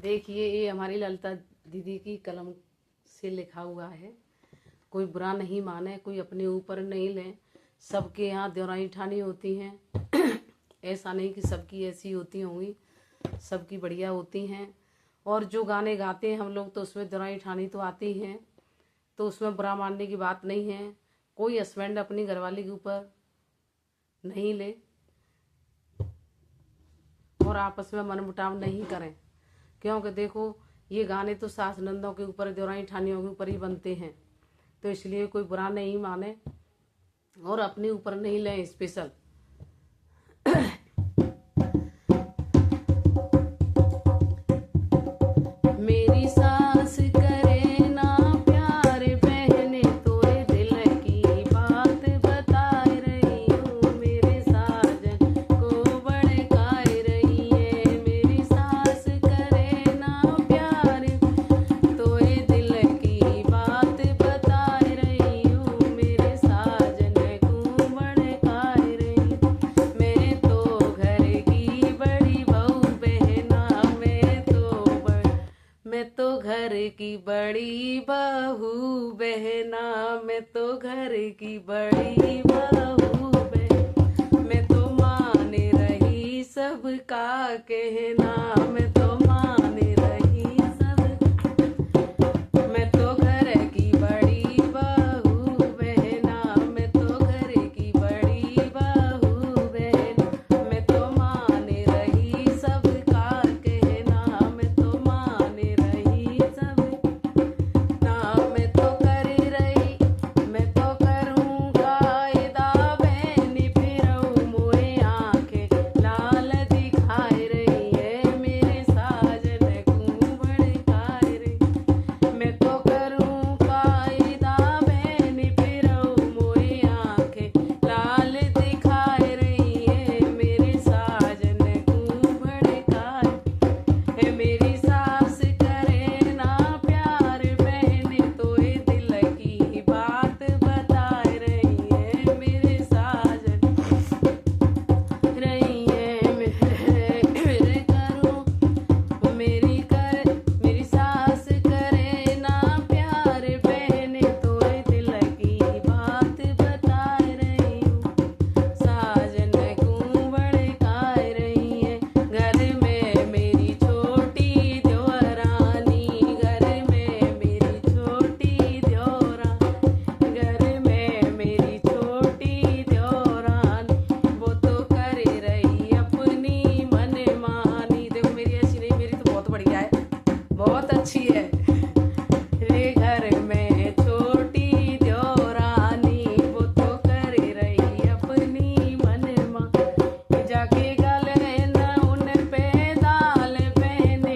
देखिए, ये हमारी ललिता दीदी की कलम से लिखा हुआ है। कोई बुरा नहीं माने, कोई अपने ऊपर नहीं ले। सबके यहाँ देवरानी ठानी होती हैं। ऐसा नहीं कि सबकी ऐसी होती होंगी, सबकी बढ़िया होती हैं। और जो गाने गाते हैं हम लोग तो उसमें देवरानी ठानी तो आती हैं, तो उसमें बुरा मानने की बात नहीं है। कोई हस्बैंड अपनी घरवाली के ऊपर नहीं ले और आपस में मनमुटाव नहीं करें, क्योंकि देखो ये गाने तो सास नंदों के ऊपर, देवरानी ठानियों के ऊपर ही बनते हैं। तो इसलिए कोई बुरा नहीं माने और अपने ऊपर नहीं लें स्पेशल। मेरी सास करे ना प्यार बहने, तोरे दिल की बात बताए रही हूँ। मेरे साजन को भड़काए रही है। मेरी सास करे ना प्यार, तोरे दिल की बात बताए रही हूँ। मेरे साजन को भड़काए रही। मैं तो घर की बड़ी बहू बहना, मैं तो घर की बड़ी बहू बहना, मैं तो घर की बड़ी बहू बहना। मैं तो मान रही सबका कहना, मैं तो मान रही सब। मैं तो घर की बड़ी बहू बहना, मैं तो घर की बड़ी बहू बहना। मैं तो मान रही सबका कहना, मैं तो मान रही सब ना। मैं तो कर रही, मैं तो करूँ कायदा बहनी, फिर मोए आंखें लाल दिखाए रही है। मेरे साजन को भड़काए रही। मैं तो करूँ कायदा बहनी, फिर मोए आंखें लाल दिखाए रही है। मेरे साजन को भड़काए है। मेरी सास करे ना प्यार बहने, तोरे दिल की बात बताए रही है। मेरे साजन रही है। मेरे करूँ मेरी सास करे ना प्यार बहने, तोरे दिल की बात बताए रही हूँ। साजन को भड़काए रही है। घर में मेरी छोटी देवरानी, घर में मेरी छोटी देवरानी, घर में मेरी छोटी देवरानी, वो तो कर रही अपनी मनमानी। देखो मेरी ऐसी नहीं, मेरी तो बहुत बढ़िया है, बहुत अच्छी है। रे घर में छोटी देवरानी, वो तो कर रही अपनी मनमानी। जाके गले न उन पे दाल बहने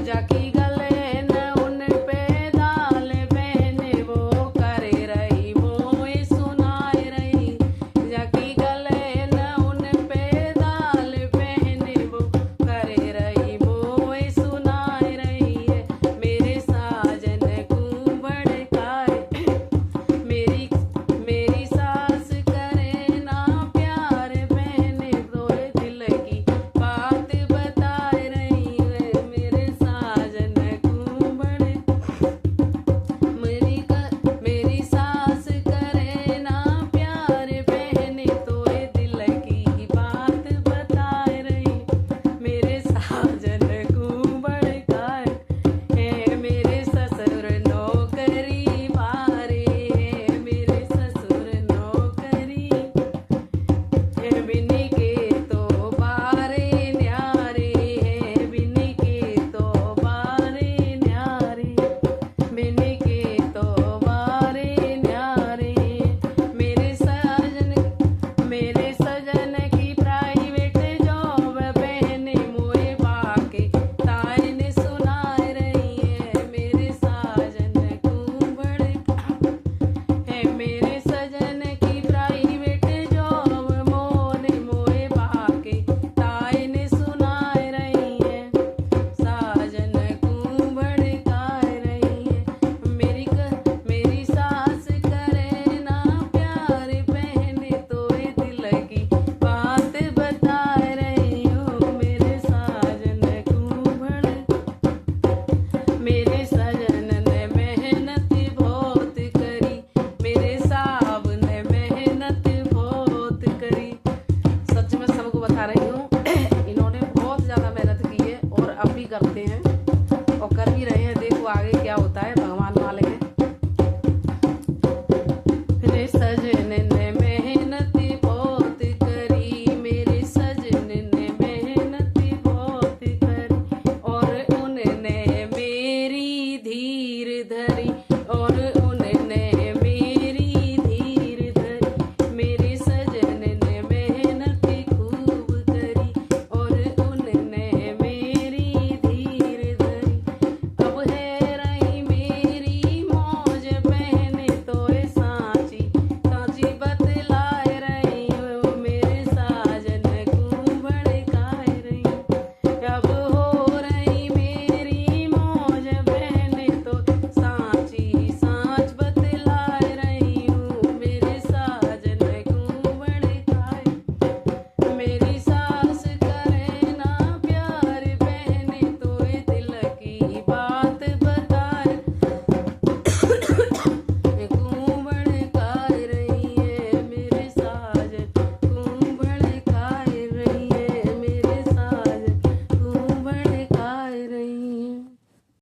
जाकी गले न उन पे दाल बहने, वो कर रही मोए सुनाए रही। जाकी गले न उन पे दाल बहने, वो कर रही मोए सुनाए करते हैं।